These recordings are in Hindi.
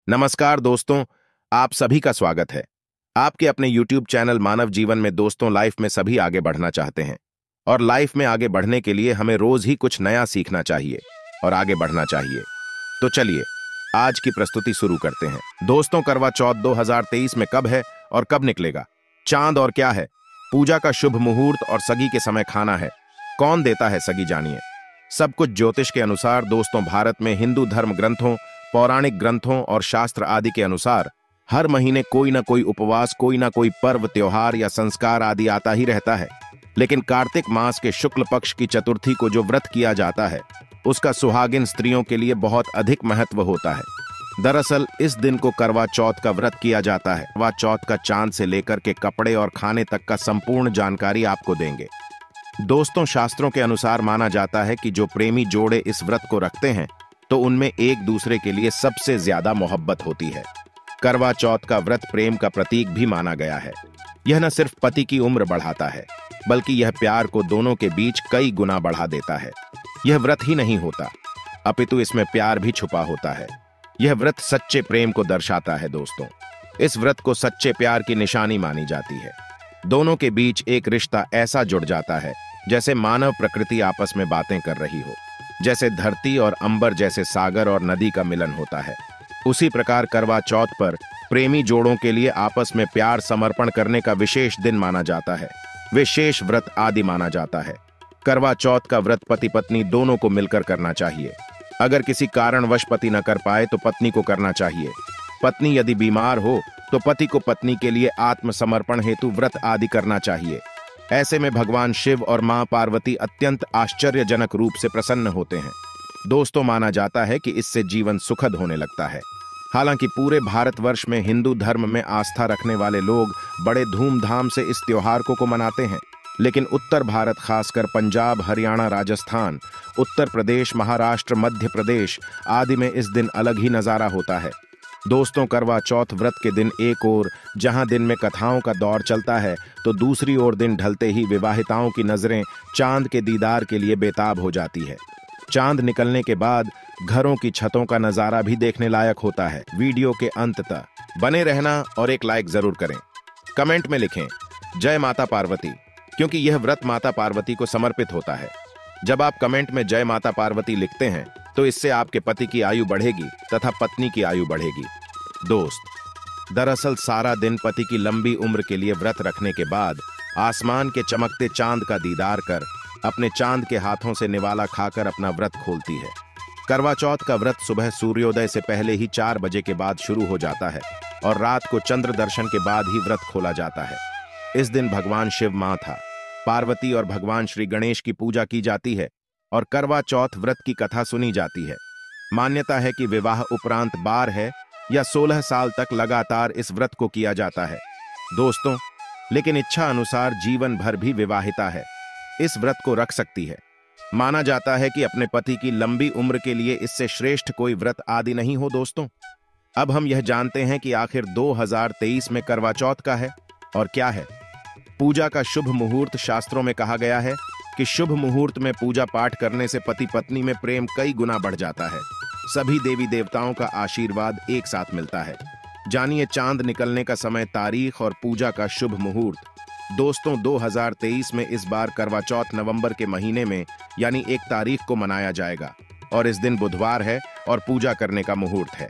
नमस्कार दोस्तों, आप सभी का स्वागत है। आपके अपने YouTube चैनल मानव जीवन में दोस्तों, लाइफ में सभी आगे बढ़ना चाहते हैं और लाइफ में आगे बढ़ने के लिए हमें रोज ही कुछ नया सीखना चाहिए और आगे बढ़ना चाहिए। तो चलिए आज की प्रस्तुति शुरू करते हैं। दोस्तों, करवा चौथ 2023 में कब है और कब निकलेगा? चांद और क्या है? पूजा का शुभ मुहूर्त और सगी के समय खाना है। कौन देता है सगी, जानिए। सब कुछ ज्योतिष के अनुसार दोस्तों, भारत में हिंदू धर्म ग्रंथों, पौराणिक ग्रंथों और शास्त्र आदि के अनुसार हर महीने कोई ना कोई उपवास, कोई ना कोई पर्व, त्योहार या संस्कार आदि आता ही रहता है। लेकिन कार्तिक मास के शुक्ल पक्ष की चतुर्थी को जो व्रत किया जाता है, उसका सुहागिन स्त्रियों के लिए बहुत अधिक महत्व होता है। दरअसल इस दिन को करवा चौथ का व्रत किया जाता है। करवा चौथ का चांद से लेकर के कपड़े और खाने तक का संपूर्ण जानकारी आपको देंगे। दोस्तों, शास्त्रों के अनुसार माना जाता है कि जो प्रेमी जोड़े इस व्रत को रखते हैं तो उनमें एक दूसरे के लिए सबसे ज्यादा मोहब्बत होती है। करवा चौथ का व्रत प्रेम का प्रतीक भी माना गया है। यह न सिर्फ पति की उम्र बढ़ाता है, बल्कि यह प्यार को दोनों के बीच कई गुना बढ़ा देता है। यह व्रत ही नहीं होता, अपितु इसमें प्यार भी छुपा होता है। यह व्रत सच्चे प्रेम को दर्शाता है। दोस्तों, इस व्रत को सच्चे प्यार की निशानी मानी जाती है। दोनों के बीच एक रिश्ता ऐसा जुड़ जाता है जैसे मानव प्रकृति आपस में बातें कर रही हो, जैसे धरती और अंबर, जैसे सागर और नदी का मिलन होता है। उसी प्रकार करवा चौथ पर प्रेमी जोड़ों के लिए आपस में प्यार समर्पण करने का विशेष दिन माना जाता है, विशेष व्रत आदि माना जाता है। करवा चौथ का व्रत पति पत्नी दोनों को मिलकर करना चाहिए। अगर किसी कारणवश पति न कर पाए तो पत्नी को करना चाहिए। पत्नी यदि बीमार हो तो पति को पत्नी के लिए आत्मसमर्पण हेतु व्रत आदि करना चाहिए। ऐसे में भगवान शिव और मां पार्वती अत्यंत आश्चर्यजनक रूप से प्रसन्न होते हैं। दोस्तों, माना जाता है कि इससे जीवन सुखद होने लगता है। हालांकि पूरे भारतवर्ष में हिंदू धर्म में आस्था रखने वाले लोग बड़े धूमधाम से इस त्योहार को मनाते हैं, लेकिन उत्तर भारत, खासकर पंजाब, हरियाणा, राजस्थान, उत्तर प्रदेश, महाराष्ट्र, मध्य प्रदेश आदि में इस दिन अलग ही नजारा होता है। दोस्तों, करवा चौथ व्रत के दिन एक ओर जहां दिन में कथाओं का दौर चलता है, तो दूसरी ओर दिन ढलते ही विवाहिताओं की नजरें चांद के दीदार के लिए बेताब हो जाती है। चांद निकलने के बाद घरों की छतों का नजारा भी देखने लायक होता है। वीडियो के अंत तक बने रहना और एक लाइक जरूर करें। कमेंट में लिखें जय माता पार्वती, क्योंकि यह व्रत माता पार्वती को समर्पित होता है। जब आप कमेंट में जय माता पार्वती लिखते हैं तो इससे आपके पति की आयु बढ़ेगी तथा पत्नी की आयु बढ़ेगी। दोस्त, दरअसल सारा दिन पति की लंबी उम्र के लिए व्रत रखने के बाद आसमान के चमकते चांद का दीदार कर अपने चांद के हाथों से निवाला खाकर अपना व्रत खोलती है। करवा चौथ का व्रत सुबह सूर्योदय से पहले ही 4 बजे के बाद शुरू हो जाता है और रात को चंद्र दर्शन के बाद ही व्रत खोला जाता है। इस दिन भगवान शिव, माता पार्वती और भगवान श्री गणेश की पूजा की जाती है और करवा चौथ व्रत की कथा सुनी जाती है। मान्यता है कि विवाह उपरांत 12 है या 16 साल तक लगातार इस व्रत को किया जाता है। दोस्तों, लेकिन इच्छा अनुसार जीवन भर भी विवाहिता है इस व्रत को रख सकती है। माना जाता है कि अपने पति की लंबी उम्र के लिए इससे श्रेष्ठ कोई व्रत आदि नहीं हो। दोस्तों, अब हम यह जानते हैं कि आखिर 2023 में करवा चौथ का है और क्या है। पूजा का शुभ मुहूर्त, शास्त्रों में कहा गया है कि शुभ मुहूर्त में पूजा पाठ करने से पति पत्नी में प्रेम कई गुना बढ़ जाता है। सभी देवी देवताओं का आशीर्वाद एक साथ मिलता है। जानिए चांद निकलने का समय, तारीख और पूजा का शुभ मुहूर्त। दोस्तों, 2023 में इस बार करवा चौथ नवंबर के महीने में यानी 1 तारीख को मनाया जाएगा और इस दिन बुधवार है और पूजा करने का मुहूर्त है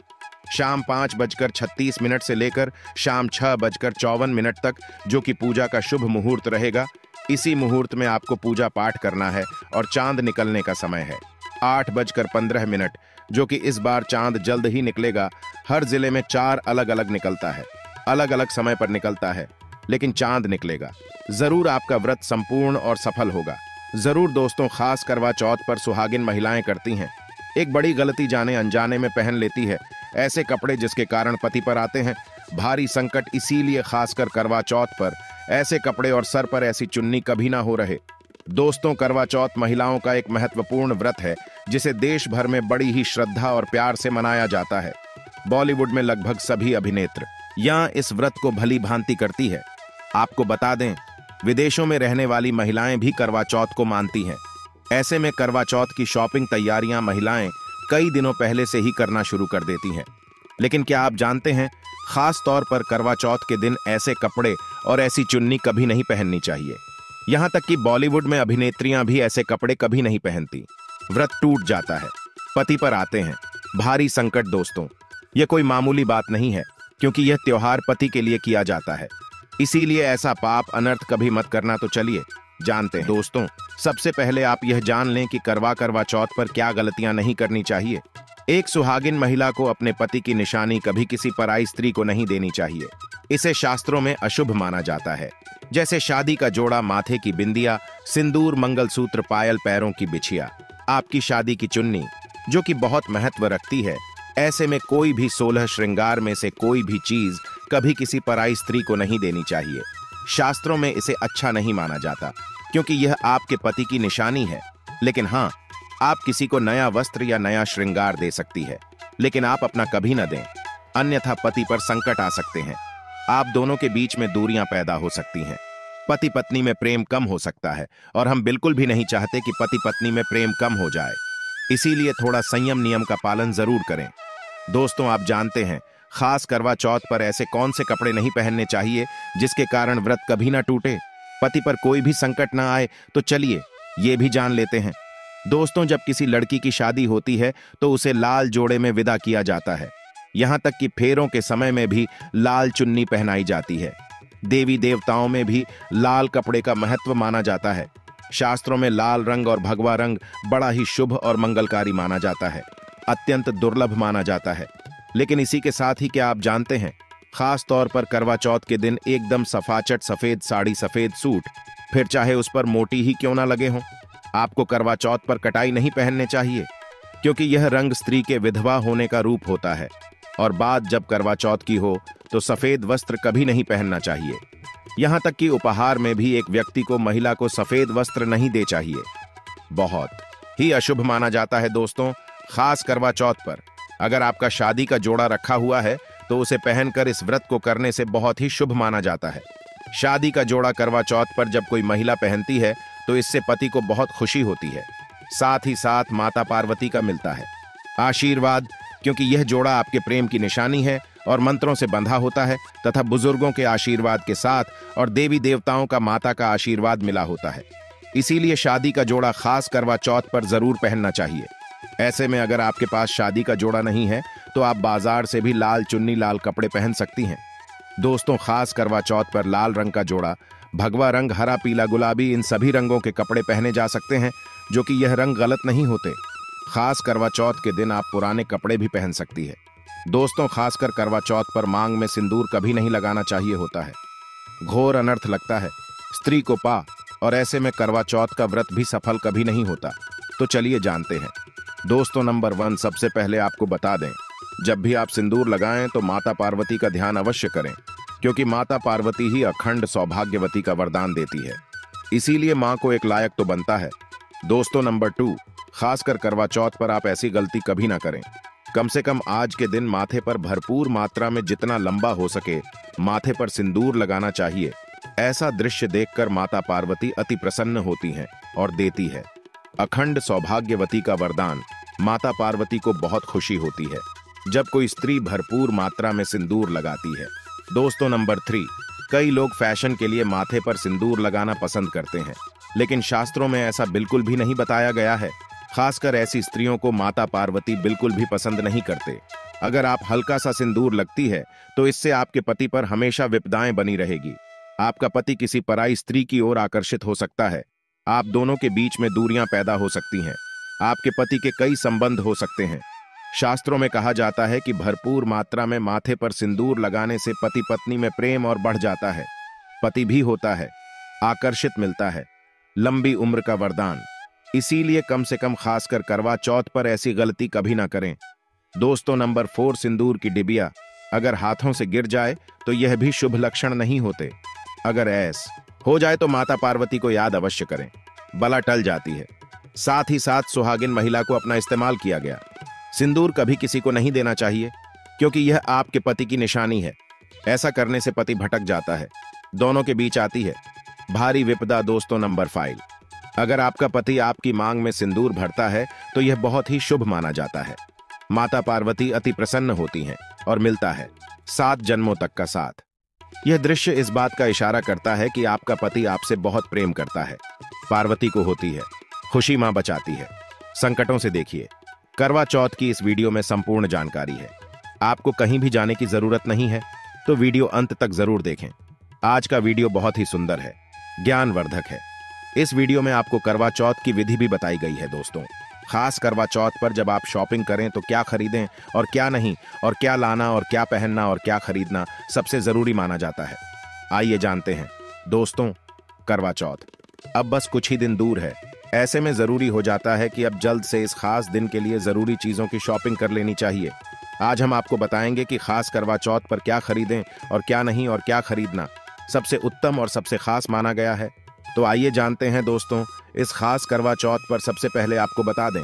शाम 5:36 से लेकर शाम 6:54 तक, जो कि पूजा का शुभ मुहूर्त रहेगा। इसी मुहूर्त में आपको पूजा पाठ करना है और चांद निकलने का समय है 8:15, जो कि इस बार चांद जल्द ही निकलेगा। हर जिले में 4 अलग अलग निकलता है, अलग अलग समय पर निकलता है, लेकिन चांद निकलेगा। जरूर आपका व्रत संपूर्ण और सफल होगा। जरूर दोस्तों, खास करवा चौथ पर सुहागिन महिलाएं करती हैं एक बड़ी गलती, जाने अनजाने में पहन लेती है ऐसे कपड़े जिसके कारण पति पर आते हैं भारी संकट। इसीलिए खासकर करवा चौथ पर ऐसे कपड़े और सर पर ऐसी चुन्नी कभी ना हो रहे। दोस्तों, करवा चौथ महिलाओं का एक महत्वपूर्ण व्रत है जिसे देश भर में बड़ी ही श्रद्धा और प्यार से मनाया जाता है। बॉलीवुड में लगभग सभी अभिनेत्री यहाँ इस व्रत को भली भांति करती है। आपको बता दें, विदेशों में रहने वाली महिलाएं भी करवा चौथ को मानती हैं। ऐसे में करवा चौथ की शॉपिंग तैयारियां महिलाएं कई दिनों पहले से ही करना शुरू कर देती हैं। लेकिन क्या आप जानते हैं, खास तौर पर करवा चौथ के दिन ऐसे कपड़े और ऐसी चुन्नी कभी नहीं पहननी चाहिए। यहां तक कि बॉलीवुड में अभिनेत्रियां भी ऐसे कपड़े कभी नहीं पहनती। व्रत टूट जाता है, पति पर आते हैं भारी संकट। दोस्तों, यह कोई मामूली बात नहीं है, क्योंकि यह त्योहार पति के लिए किया जाता है। इसीलिए ऐसा पाप अनर्थ कभी मत करना। तो चलिए जानते हैं। दोस्तों, सबसे पहले आप यह जान लें कि करवा चौथ पर क्या गलतियां नहीं करनी चाहिए। एक सुहागिन महिला को अपने पति की निशानी कभी किसी पराई स्त्री को नहीं देनी चाहिए। इसे शास्त्रों में अशुभ माना जाता है। जैसे शादी का जोड़ा, माथे की बिंदिया, सिंदूर, मंगलसूत्र, पायल, पैरों की बिछिया, आपकी शादी की चुन्नी, जो कि बहुत महत्व रखती है। ऐसे में कोई भी 16 श्रृंगार में से कोई भी चीज कभी किसी पराई स्त्री को नहीं देनी चाहिए। शास्त्रों में इसे अच्छा नहीं माना जाता, क्योंकि यह आपके पति की निशानी है। लेकिन हाँ, आप किसी को नया वस्त्र या नया श्रृंगार दे सकती है, लेकिन आप अपना कभी न दें, अन्यथा पति पर संकट आ सकते हैं। आप दोनों के बीच में दूरियां पैदा हो सकती हैं। पति पत्नी में प्रेम कम हो सकता है, और हम बिल्कुल भी नहीं चाहते कि पति पत्नी में प्रेम कम हो जाए। इसीलिए थोड़ा संयम नियम का पालन जरूर करें। दोस्तों, आप जानते हैं, खास करवा चौथ पर ऐसे कौन से कपड़े नहीं पहनने चाहिए जिसके कारण व्रत कभी ना टूटे, पति पर कोई भी संकट ना आए। तो चलिए ये भी जान लेते हैं। दोस्तों, जब किसी लड़की की शादी होती है तो उसे लाल जोड़े में विदा किया जाता है। यहां तक कि फेरों के समय में भी लाल चुन्नी पहनाई जाती है। देवी देवताओं में भी लाल कपड़े का महत्व माना जाता है। शास्त्रों में लाल रंग और भगवा रंग बड़ा ही शुभ और मंगलकारी माना जाता है, अत्यंत दुर्लभ माना जाता है। लेकिन इसी के साथ ही क्या आप जानते हैं, खास तौर पर करवा चौथ के दिन एकदम सफाचट सफेद साड़ी, सफेद सूट, फिर चाहे उस पर मोटी ही क्यों ना लगे हों, आपको करवा चौथ पर कटाई नहीं पहनने चाहिए, क्योंकि यह रंग स्त्री के विधवा होने का रूप होता है। और बात जब करवा चौथ की हो तो सफेद वस्त्र कभी नहीं पहनना चाहिए। यहां तक कि उपहार में भी एक व्यक्ति को महिला को सफेद वस्त्र नहीं दे चाहिए, बहुत ही अशुभ माना जाता है। दोस्तों, खास करवा चौथ पर अगर आपका शादी का जोड़ा रखा हुआ है तो उसे पहनकर इस व्रत को करने से बहुत ही शुभ माना जाता है। शादी का जोड़ा करवा चौथ पर जब कोई महिला पहनती है तो इससे पति को बहुत खुशी होती है, साथ ही साथ माता पार्वती का मिलता है आशीर्वाद, क्योंकि यह जोड़ा आपके प्रेम की निशानी है और मंत्रों से बंधा होता है तथा बुजुर्गों के आशीर्वाद के साथ और देवी देवताओं का माता का आशीर्वाद मिला होता है। इसीलिए शादी का जोड़ा खास करवा चौथ पर जरूर पहनना चाहिए। ऐसे में अगर आपके पास शादी का जोड़ा नहीं है तो आप बाजार से भी लाल चुन्नी, लाल कपड़े पहन सकती हैं। दोस्तों, खास करवा चौथ पर लाल रंग का जोड़ा, भगवा रंग, हरा, पीला, गुलाबी, इन सभी रंगों के कपड़े पहने जा सकते हैं, जो कि यह रंग गलत नहीं होते। खास करवा चौथ के दिन आप पुराने कपड़े भी पहन सकती है। दोस्तों, खासकर करवा चौथ पर मांग में सिंदूर कभी नहीं लगाना चाहिए होता है, घोर अनर्थ लगता है स्त्री को पा, और ऐसे में करवा चौथ का व्रत भी सफल कभी नहीं होता। तो चलिए जानते हैं। दोस्तों, नंबर 1, सबसे पहले आपको बता दें, जब भी आप सिंदूर लगाएं तो माता पार्वती का ध्यान अवश्य करें, क्योंकि माता पार्वती ही अखंड सौभाग्यवती का वरदान देती है। इसीलिए मां को एक लायक तो बनता है। दोस्तों, नंबर 2, खासकर करवा चौथ पर आप ऐसी गलती कभी ना करें। कम से कम आज के दिन माथे पर भरपूर मात्रा में जितना लंबा हो सके माथे पर सिंदूर लगाना चाहिए। ऐसा दृश्य देखकर माता पार्वती अति प्रसन्न होती हैं और देती है अखंड सौभाग्यवती का वरदान। माता पार्वती को बहुत खुशी होती है जब कोई स्त्री भरपूर मात्रा में सिंदूर लगाती है। दोस्तों, नंबर 3, कई लोग फैशन के लिए माथे पर सिंदूर लगाना पसंद करते हैं, लेकिन शास्त्रों में ऐसा बिल्कुल भी नहीं बताया गया है। खासकर ऐसी स्त्रियों को माता पार्वती बिल्कुल भी पसंद नहीं करते। अगर आप हल्का सा सिंदूर लगती है तो इससे आपके पति पर हमेशा विपदाएं बनी रहेगी। आपका पति किसी पराई स्त्री की ओर आकर्षित हो सकता है। आप दोनों के बीच में दूरियां पैदा हो सकती हैं। आपके पति के कई संबंध हो सकते हैं। शास्त्रों में कहा जाता है कि भरपूर मात्रा में माथे पर सिंदूर लगाने से पति पत्नी में प्रेम और बढ़ जाता है, पति भी होता है, आकर्षित मिलता है, लंबी उम्र का वरदान। इसीलिए कम से कम खासकर करवा चौथ पर ऐसी गलती कभी ना करें। दोस्तों, नंबर 4, सिंदूर की डिबिया अगर हाथों से गिर जाए तो यह भी शुभ लक्षण नहीं होते। अगर ऐसा हो जाए तो माता पार्वती को याद अवश्य करें, बला टल जाती है। साथ ही साथ सुहागिन महिला को अपना इस्तेमाल किया गया सिंदूर कभी किसी को नहीं देना चाहिए, क्योंकि यह आपके पति की निशानी है। ऐसा करने से पति भटक जाता है, दोनों के बीच आती है भारी विपदा। दोस्तों, नंबर 5, अगर आपका पति आपकी मांग में सिंदूर भरता है तो यह बहुत ही शुभ माना जाता है। माता पार्वती अति प्रसन्न होती हैं और मिलता है 7 जन्मों तक का साथ। यह दृश्य इस बात का इशारा करता है कि आपका पति आपसे बहुत प्रेम करता है। पार्वती को होती है, खुशी मां बचाती है संकटों से। देखिए, करवा चौथ की इस वीडियो में संपूर्ण जानकारी है। आपको कहीं भी जाने की जरूरत नहीं है, तो वीडियो अंत तक जरूर देखें। आज का वीडियो बहुत ही सुंदर है, ज्ञानवर्धक है। इस वीडियो में आपको करवा चौथ की विधि भी बताई गई है दोस्तों। खास करवा चौथ पर जब आप शॉपिंग करें तो क्या खरीदें और क्या नहीं, और क्या लाना और क्या पहनना और क्या खरीदना सबसे जरूरी माना जाता है। आइए जानते हैं दोस्तों। करवा चौथ अब बस कुछ ही दिन दूर है। ऐसे में जरूरी हो जाता है कि अब जल्द से इस खास दिन के लिए जरूरी चीजों की शॉपिंग कर लेनी चाहिए। आज हम आपको बताएंगे कि खास करवा चौथ पर क्या खरीदें और क्या नहीं, और क्या खरीदना सबसे उत्तम और सबसे खास माना गया है। तो आइए जानते हैं दोस्तों। इस खास करवा चौथ पर सबसे पहले आपको बता दें,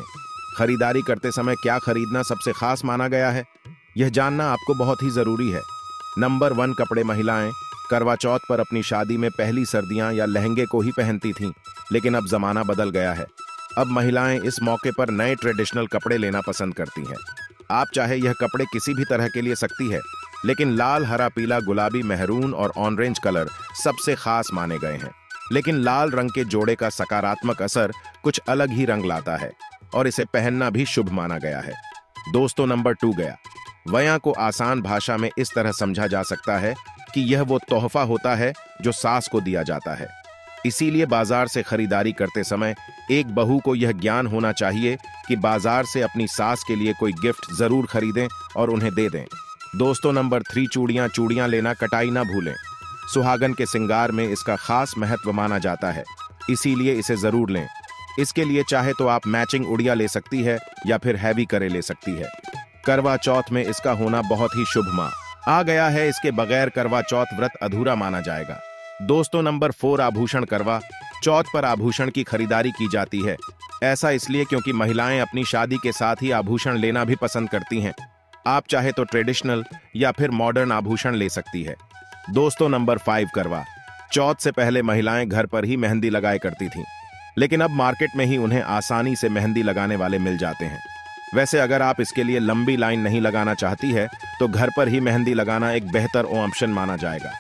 खरीदारी करते समय क्या खरीदना सबसे खास माना गया है, यह जानना आपको बहुत ही जरूरी है। नंबर 1, कपड़े। महिलाएं करवा चौथ पर अपनी शादी में पहली सर्दियां या लहंगे को ही पहनती थीं, लेकिन अब जमाना बदल गया है। अब महिलाएं इस मौके पर नए ट्रेडिशनल कपड़े लेना पसंद करती हैं। आप चाहे यह कपड़े किसी भी तरह के लिए सकती है, लेकिन लाल, हरा, पीला, गुलाबी, मेहरून और ऑरेंज कलर सबसे खास माने गए हैं। लेकिन लाल रंग के जोड़े का सकारात्मक असर कुछ अलग ही रंग लाता है और इसे पहनना भी शुभ माना गया है। दोस्तों, नंबर 2 गया। वया को आसान भाषा में इस तरह समझा जा सकता है कि यह वो तोहफा होता है जो सास को दिया जाता है। इसीलिए बाजार से खरीदारी करते समय एक बहू को यह ज्ञान होना चाहिए कि बाजार से अपनी सास के लिए कोई गिफ्ट जरूर खरीदें और उन्हें दे दें। दोस्तों, नंबर 3, चूड़ियां। चूड़ियां लेना कटाई ना भूलें। सुहागन के श्रृंगार में इसका खास महत्व माना जाता है, इसीलिए इसे जरूर लें। इसके लिए चाहे तो आप मैचिंग उड़िया ले सकती है या फिर हैवी करे ले सकती है। करवा चौथ में इसका होना बहुत ही शुभ आ गया है। इसके बगैर करवा चौथ व्रत अधूरा माना जाएगा। दोस्तों, नंबर 4, आभूषण। करवा चौथ पर आभूषण की खरीदारी की जाती है। ऐसा इसलिए क्योंकि महिलाएं अपनी शादी के साथ ही आभूषण लेना भी पसंद करती हैं। आप चाहे तो ट्रेडिशनल या फिर मॉडर्न आभूषण ले सकती है। दोस्तों, नंबर 5, करवा चौथ से पहले महिलाएं घर पर ही मेहंदी लगाया करती थीं, लेकिन अब मार्केट में ही उन्हें आसानी से मेहंदी लगाने वाले मिल जाते हैं। वैसे अगर आप इसके लिए लंबी लाइन नहीं लगाना चाहती है तो घर पर ही मेहंदी लगाना एक बेहतर ऑप्शन माना जाएगा।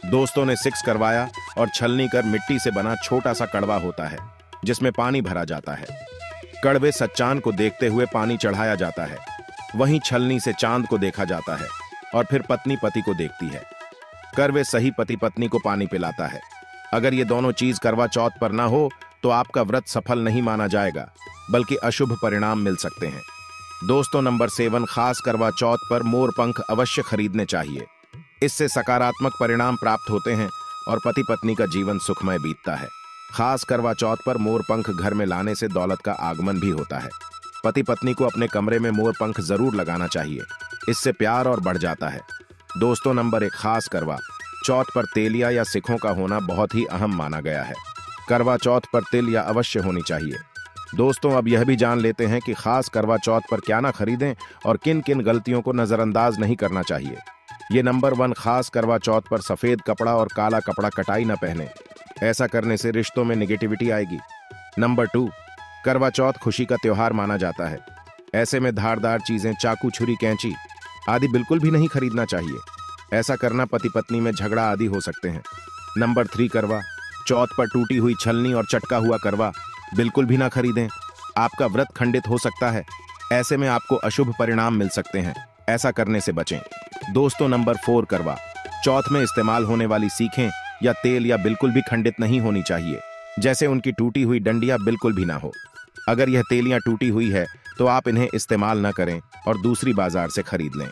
दोस्तों ने 6 करवाया और छलनी कर मिट्टी से बना छोटा सा कड़वा होता है जिसमें पानी भरा जाता है। कड़वे सच्चान को देखते हुए पानी चढ़ाया जाता है। वहीं छलनी से चांद को देखा जाता है और फिर पत्नी पति को देखती है। करवे सही पति पत्नी को पानी पिलाता है। अगर ये दोनों चीज करवा चौथ पर ना हो तो आपका व्रत सफल नहीं माना जाएगा, बल्कि अशुभ परिणाम मिल सकते हैं। दोस्तों, नंबर 7, खास करवा चौथ पर मोर पंख अवश्य खरीदने चाहिए। इससे सकारात्मक परिणाम प्राप्त होते हैं और पति पत्नी का जीवन सुखमय बीतता है। खास करवा चौथ पर मोर पंख घर में लाने से दौलत का आगमन भी होता है। पति पत्नी को अपने कमरे में मोर पंख जरूर लगाना चाहिए, इससे प्यार और बढ़ जाता है। दोस्तों, नंबर 1, खास करवा चौथ पर तेलिया या सिखों का होना बहुत ही अहम माना गया है। करवा चौथ पर तिल या अवश्य होनी चाहिए। दोस्तों, अब यह भी जान लेते हैं कि खास करवा चौथ पर क्या ना खरीदें और किन किन गलतियों को नजरअंदाज नहीं करना चाहिए। ये नंबर 1, खास करवा चौथ पर सफेद कपड़ा और काला कपड़ा कटाई न पहने। ऐसा करने से रिश्तों में निगेटिविटी आएगी। नंबर 2, करवा चौथ खुशी का त्योहार माना जाता है। ऐसे में धारदार चीजें, चाकू, छुरी, कैंची आदि बिल्कुल भी नहीं खरीदना चाहिए। ऐसा करना पति पत्नी में झगड़ा आदि हो सकते हैं। नंबर 3, करवा चौथ पर टूटी हुई छलनी और चटका हुआ करवा बिल्कुल भी ना खरीदें। आपका व्रत खंडित हो सकता है। ऐसे में आपको अशुभ परिणाम मिल सकते हैं। ऐसा करने से बचें। दोस्तों, नंबर 4, करवा चौथ में इस्तेमाल होने वाली सीखें या तेल या बिल्कुल भी खंडित नहीं होनी चाहिए। जैसे उनकी टूटी हुई डंडियां बिल्कुल भी ना हो। अगर यह तेलियां टूटी हुई है तो आप इन्हें इस्तेमाल न करें और दूसरी बाजार से खरीद लें।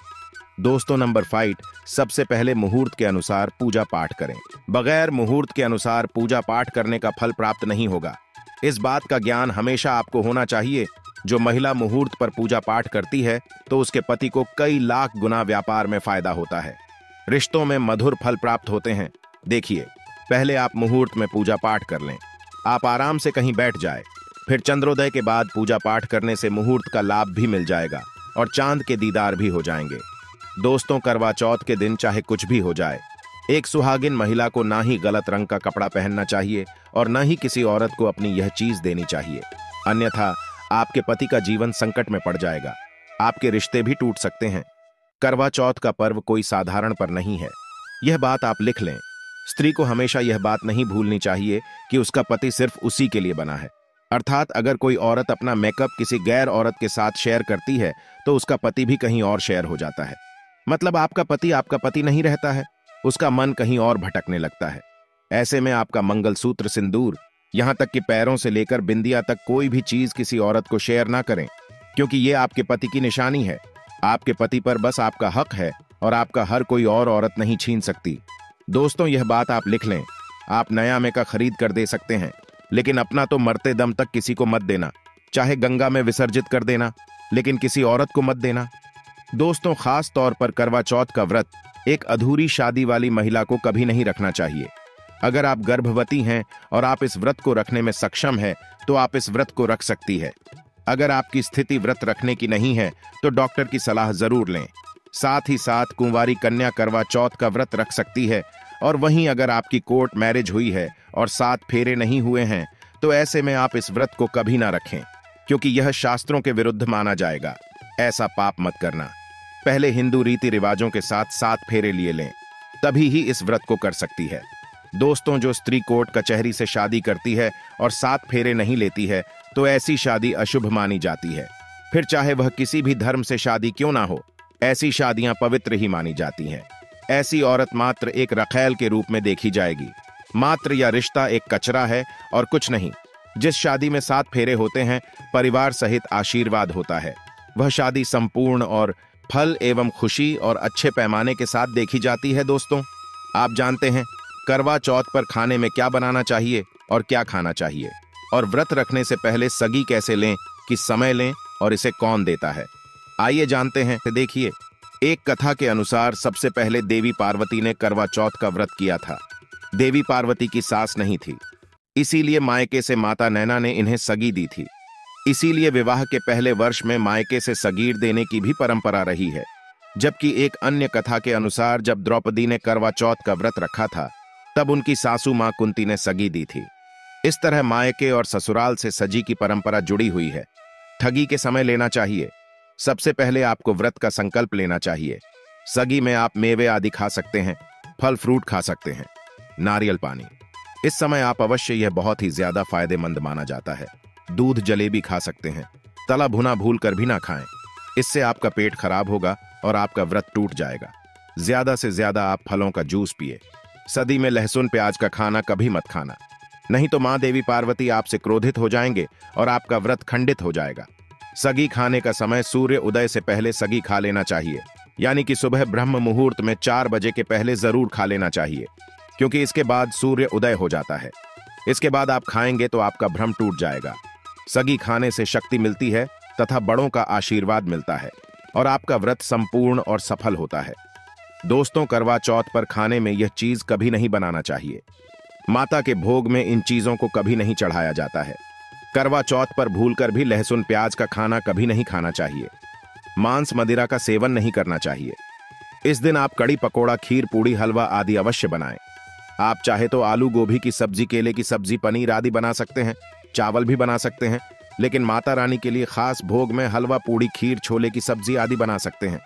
दोस्तों, नंबर 5, सबसे पहले मुहूर्त के अनुसार पूजा पाठ करें। बगैर मुहूर्त के अनुसार पूजा पाठ करने का फल प्राप्त नहीं होगा। इस बात का ज्ञान हमेशा आपको होना चाहिए। जो महिला मुहूर्त पर पूजा पाठ करती है तो उसके पति को कई लाख गुना व्यापार में फायदा होता है। रिश्तों में मधुर फल प्राप्त होते हैं। देखिए, पहले आप मुहूर्त में पूजा पाठ कर लें। आप आराम से कहीं बैठ जाए, फिर चंद्रोदय के बाद पूजा पाठ करने से मुहूर्त का लाभ भी मिल जाएगा और चांद के दीदार भी हो जाएंगे। दोस्तों, करवा चौथ के दिन चाहे कुछ भी हो जाए, एक सुहागिन महिला को ना ही गलत रंग का कपड़ा पहनना चाहिए और न ही किसी औरत को अपनी यह चीज देनी चाहिए। अन्यथा आपके पति का जीवन संकट में पड़ जाएगा। आपके रिश्ते भी टूट सकते हैं। करवा चौथ का पर्व कोई साधारण पर्व नहीं है। यह बात आप लिख लें। स्त्री को हमेशा यह बात नहीं भूलनी चाहिए कि उसका पति सिर्फ उसी के लिए बना है। अर्थात अगर कोई औरत अपना मेकअप किसी गैर औरत के साथ शेयर करती है तो उसका पति भी कहीं और शेयर हो जाता है। मतलब आपका पति नहीं रहता है, उसका मन कहीं और भटकने लगता है। ऐसे में आपका मंगलसूत्र, सिंदूर, यहां तक कि पैरों से लेकर बिंदिया तक कोई भी चीज किसी औरत को शेयर ना करें, क्योंकि यह आपके पति की निशानी है। आपके पति पर बस आपका हक है और आपका हर कोई और औरत नहीं छीन सकती। दोस्तों, यह बात आप लिख लें। आप नया मेकअप खरीद कर दे सकते हैं, लेकिन अपना तो मरते दम तक किसी को मत देना। चाहे गंगा में विसर्जित कर देना, लेकिन किसी औरत को मत देना। दोस्तों, खास तौर पर करवा चौथ का व्रत एक अधूरी शादी वाली महिला को कभी नहीं रखना चाहिए। अगर आप गर्भवती हैं और आप इस व्रत को रखने में सक्षम हैं, तो आप इस व्रत को रख सकती है। अगर आपकी स्थिति व्रत रखने की नहीं है तो डॉक्टर की सलाह जरूर लें। साथ ही साथ कुंवारी कन्या करवा चौथ का व्रत रख सकती है। और वहीं अगर आपकी कोर्ट मैरिज हुई है और 7 फेरे नहीं हुए हैं, तो ऐसे में आप इस व्रत को कभी ना रखें, क्योंकि यह शास्त्रों के विरुद्ध माना जाएगा। ऐसा पाप मत करना। पहले हिंदू रीति रिवाजों के साथ 7 फेरे लिए लें, तभी ही इस व्रत को कर सकती है। दोस्तों, जो स्त्री कोर्ट कचहरी से शादी करती है और 7 फेरे नहीं लेती है, तो ऐसी शादी अशुभ मानी जाती है। फिर चाहे वह किसी भी धर्म से शादी क्यों ना हो, ऐसी शादियां पवित्र ही मानी जाती हैं। ऐसी औरत मात्र एक रखैल के रूप में देखी जाएगी। मात्र या रिश्ता एक कचरा है और कुछ नहीं। जिस शादी में 7 फेरे होते हैं, परिवार सहित आशीर्वाद होता है, वह शादी संपूर्ण और फल एवं खुशी और अच्छे पैमाने के साथ देखी जाती है। दोस्तों, आप जानते हैं करवा चौथ पर खाने में क्या बनाना चाहिए और क्या खाना चाहिए, और व्रत रखने से पहले सगी कैसे लें, किस समय लें और इसे कौन देता है, आइए जानते हैं। देखिए, एक कथा के अनुसार सबसे पहले देवी पार्वती ने करवा चौथ का व्रत किया था। देवी पार्वती की सास नहीं थी, इसीलिए मायके से माता नैना ने इन्हें सगी दी थी। इसीलिए विवाह के पहले वर्ष में मायके से सगीर देने की भी परंपरा रही है। जबकि एक अन्य कथा के अनुसार जब द्रौपदी ने करवा चौथ का व्रत रखा था, तब उनकी सासू मां कुंती ने सगी दी थी। इस तरह मायके और ससुराल से सजी की परंपरा जुड़ी हुई है। ठगी के समय लेना चाहिए। सबसे पहले आपको व्रत का संकल्प लेना चाहिए। सगी में आप मेवे आदि खा सकते हैं, फल फ्रूट खा सकते हैं, नारियल पानी। इस समय आप अवश्य, यह बहुत ही ज्यादा फायदेमंद माना जाता है। दूध जलेबी खा सकते हैं। तला भुना भूल कर भी ना खाएं, इससे आपका पेट खराब होगा और आपका व्रत टूट जाएगा। ज्यादा से ज्यादा आप फलों का जूस पिए। सदी में लहसुन प्याज का खाना कभी मत खाना, नहीं तो मां देवी पार्वती आपसे क्रोधित हो जाएंगे और आपका व्रत खंडित हो जाएगा। सगी खाने का समय सूर्य उदय से पहले सगी खा लेना चाहिए, यानी कि सुबह ब्रह्म मुहूर्त में 4 बजे के पहले जरूर खा लेना चाहिए, क्योंकि इसके बाद सूर्य उदय हो जाता है। इसके बाद आप खाएंगे तो आपका भ्रम टूट जाएगा। सगी खाने से शक्ति मिलती है तथा बड़ों का आशीर्वाद मिलता है और आपका व्रत संपूर्ण और सफल होता है। दोस्तों, करवा चौथ पर खाने में यह चीज कभी नहीं बनाना चाहिए। माता के भोग में इन चीजों को कभी नहीं चढ़ाया जाता है। करवा चौथ पर भूलकर भी लहसुन प्याज का खाना कभी नहीं खाना चाहिए। मांस मदिरा का सेवन नहीं करना चाहिए। इस दिन आप कड़ी पकोड़ा, खीर, पूड़ी, हलवा आदि अवश्य बनाएं। आप चाहे तो आलू गोभी की सब्जी, केले की सब्जी, पनीर आदि बना सकते हैं, चावल भी बना सकते हैं, लेकिन माता रानी के लिए खास भोग में हलवा, पूड़ी, खीर, छोले की सब्जी आदि बना सकते हैं।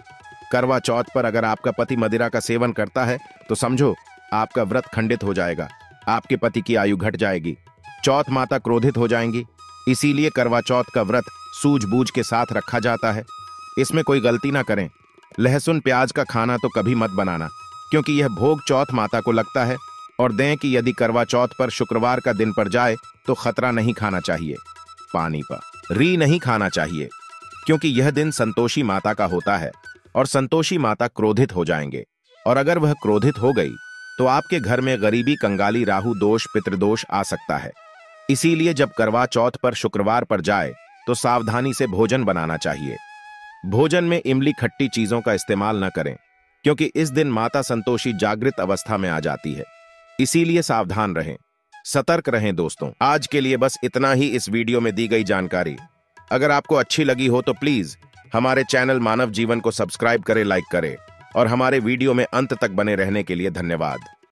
करवा चौथ पर अगर आपका पति मदिरा का सेवन करता है तो समझो आपका व्रत खंडित हो जाएगा, आपके पति की आयु घट जाएगी, चौथ माता क्रोधित हो जाएंगी। इसीलिए करवा चौथ का व्रत सूझबूझ के साथ रखा जाता है। इसमें कोई गलती ना करें। लहसुन प्याज का खाना तो कभी मत बनाना, क्योंकि यह भोग चौथ माता को लगता है। और दें कि यदि करवा चौथ पर शुक्रवार का दिन पर जाए तो खतरा नहीं खाना चाहिए। पानी पर री नहीं खाना चाहिए, क्योंकि यह दिन संतोषी माता का होता है और संतोषी माता क्रोधित हो जाएंगे, और अगर वह क्रोधित हो गई तो आपके घर में गरीबी, कंगाली, राहु दोष, पितृदोष आ सकता है। इसीलिए जब करवा चौथ पर शुक्रवार पर जाए तो सावधानी से भोजन बनाना चाहिए। भोजन में इमली, खट्टी चीजों का इस्तेमाल न करें, क्योंकि इस दिन माता संतोषी जागृत अवस्था में आ जाती है। इसीलिए सावधान रहें, सतर्क रहें। दोस्तों, आज के लिए बस इतना ही इस वीडियो में दी गई जानकारी। अगर आपको अच्छी लगी हो तो प्लीज हमारे चैनल मानव जीवन को सब्सक्राइब करें, लाइक करें, और हमारे वीडियो में अंत तक बने रहने के लिए धन्यवाद।